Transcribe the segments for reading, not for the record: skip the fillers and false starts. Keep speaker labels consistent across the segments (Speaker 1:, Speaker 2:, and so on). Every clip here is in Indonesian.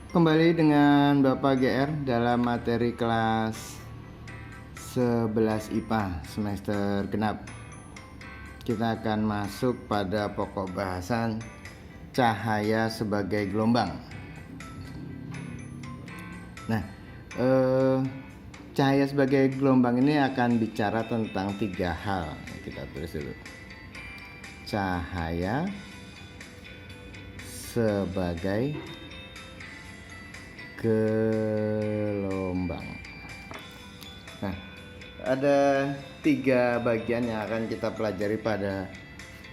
Speaker 1: Kembali dengan Bapak GR dalam materi kelas 11 IPA semester genap. Kita akan masuk pada pokok bahasan cahaya sebagai gelombang. Nah, cahaya sebagai gelombang ini akan bicara tentang 3 hal. Kita tulis dulu. Cahaya sebagai gelombang. Nah, ada 3 bagian yang akan kita pelajari pada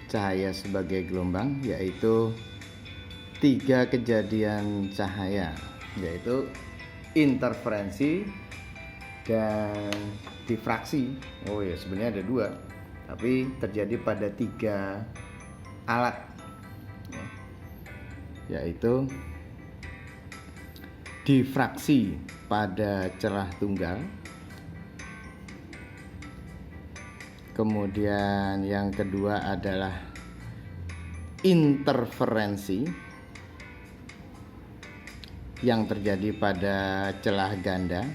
Speaker 1: cahaya sebagai gelombang, yaitu 3 kejadian cahaya, yaitu interferensi dan difraksi. Oh ya, sebenarnya ada 2, tapi terjadi pada 3 alat, yaitu difraksi pada celah tunggal, kemudian yang kedua adalah interferensi yang terjadi pada celah ganda,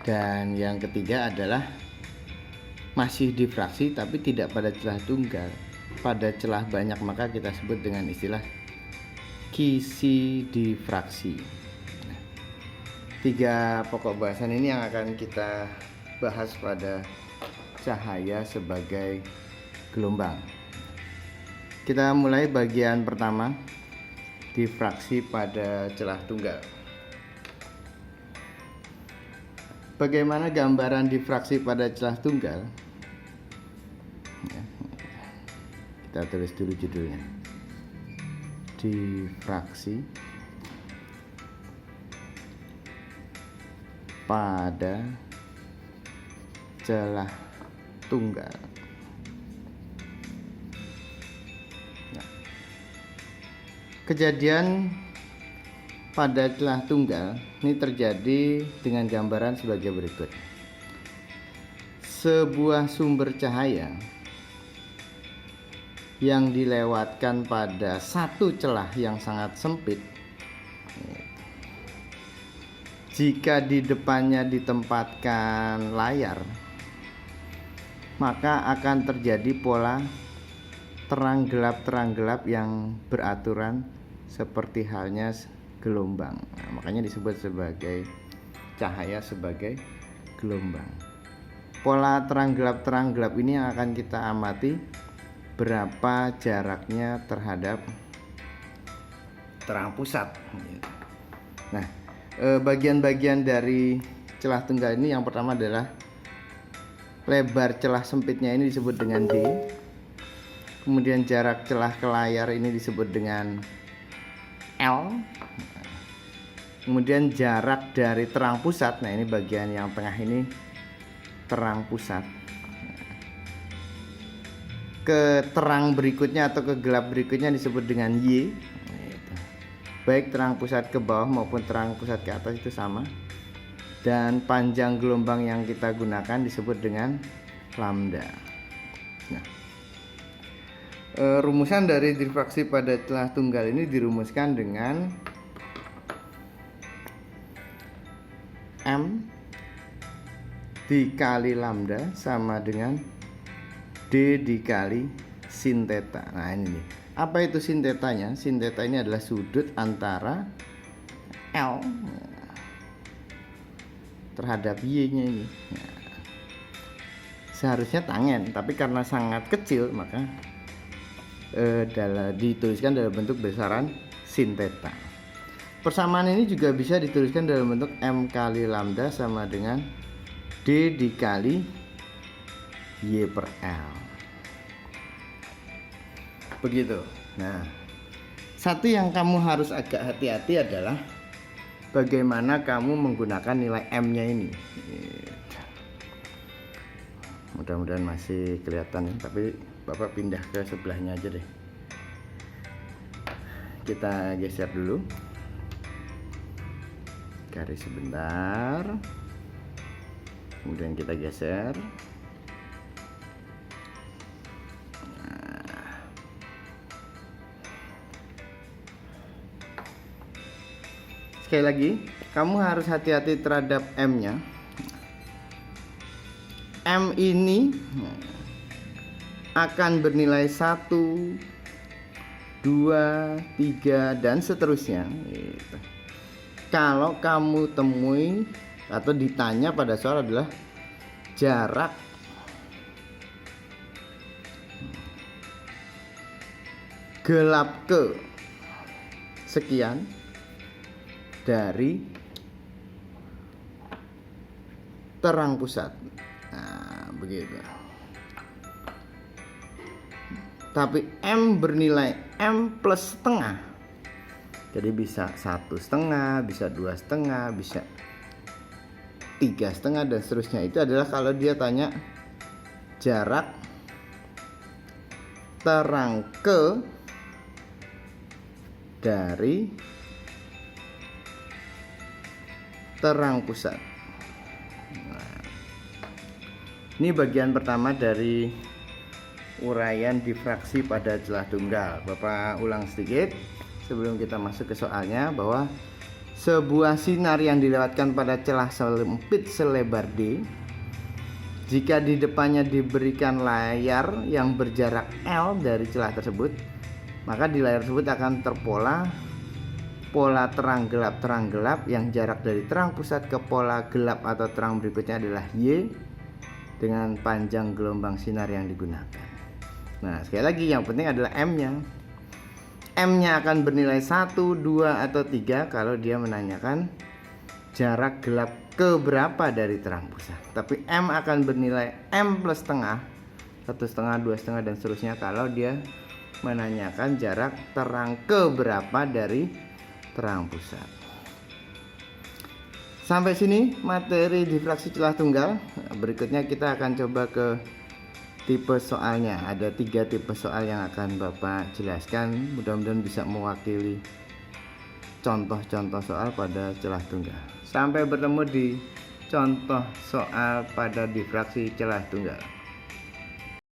Speaker 1: dan yang ketiga adalah masih difraksi tapi tidak pada celah tunggal, pada celah banyak, maka kita sebut dengan istilah kisi difraksi. Nah, 3 pokok bahasan ini yang akan kita bahas pada cahaya sebagai gelombang. Kita mulai bagian pertama, difraksi pada celah tunggal. Bagaimana gambaran difraksi pada celah tunggal? Kita tulis dulu judulnya. Difraksi pada celah tunggal. Nah, kejadian pada celah tunggal ini terjadi dengan gambaran sebagai berikut. Sebuah sumber cahaya yang dilewatkan pada satu celah yang sangat sempit, jika di depannya ditempatkan layar, maka akan terjadi pola terang gelap yang beraturan seperti halnya gelombang. Nah, makanya disebut sebagai cahaya sebagai gelombang. Pola terang gelap ini yang akan kita amati berapa jaraknya terhadap terang pusat. Nah, bagian-bagian dari celah tunggal ini yang pertama adalah lebar celah sempitnya ini disebut dengan D. Kemudian jarak celah ke layar ini disebut dengan L. Kemudian jarak dari terang pusat, nah ini bagian yang tengah ini terang pusat, ke terang berikutnya atau ke gelap berikutnya disebut dengan Y. Baik terang pusat ke bawah maupun terang pusat ke atas itu sama. Dan panjang gelombang yang kita gunakan disebut dengan lambda. Nah, rumusan dari difraksi pada celah tunggal ini dirumuskan dengan M dikali lambda sama dengan D dikali sin theta. Nah ini nih. Apa itu sin tetanya? Sin theta ini adalah sudut antara L terhadap Y-nya ini. Nah, seharusnya tangen, tapi karena sangat kecil maka dituliskan dalam bentuk besaran sin theta. Persamaan ini juga bisa dituliskan dalam bentuk M kali lambda sama dengan D dikali Y per L. Begitu. Nah, satu yang kamu harus agak hati-hati adalah bagaimana kamu menggunakan nilai M-nya ini. Mudah-mudahan masih kelihatan, tapi Bapak pindah ke sebelahnya aja deh. Kita geser dulu. Garis sebentar. Kemudian kita geser. sekali lagi, kamu harus hati-hati terhadap M-nya. M ini akan bernilai 1, 2, 3 dan seterusnya gitu. Kalau kamu temui atau ditanya pada soal adalah jarak gelap ke sekian dari terang pusat. Nah, begitu. Tapi M bernilai M plus setengah. Jadi bisa 1,5, bisa 2,5, bisa 3,5 dan seterusnya. Itu adalah kalau dia tanya jarak terang ke dari terang pusat. Nah, ini bagian pertama dari uraian difraksi pada celah tunggal. Bapak ulang sedikit sebelum kita masuk ke soalnya, bahwa sebuah sinar yang dilewatkan pada celah sempit selebar D, jika di depannya diberikan layar yang berjarak L dari celah tersebut, maka di layar tersebut akan terpola pola terang gelap yang jarak dari terang pusat ke pola gelap atau terang berikutnya adalah Y dengan panjang gelombang sinar yang digunakan. Nah, sekali lagi yang penting adalah M-nya. M-nya akan bernilai 1, 2 atau 3 kalau dia menanyakan jarak gelap ke berapa dari terang pusat. Tapi M akan bernilai M plus setengah, 1,5, 2,5 dan seterusnya kalau dia menanyakan jarak terang ke berapa dari terang pusat. Sampai sini materi difraksi celah tunggal. Berikutnya kita akan coba ke tipe soalnya. Ada 3 tipe soal yang akan Bapak jelaskan. Mudah-mudahan bisa mewakili contoh-contoh soal pada celah tunggal. Sampai bertemu di contoh soal pada difraksi celah tunggal.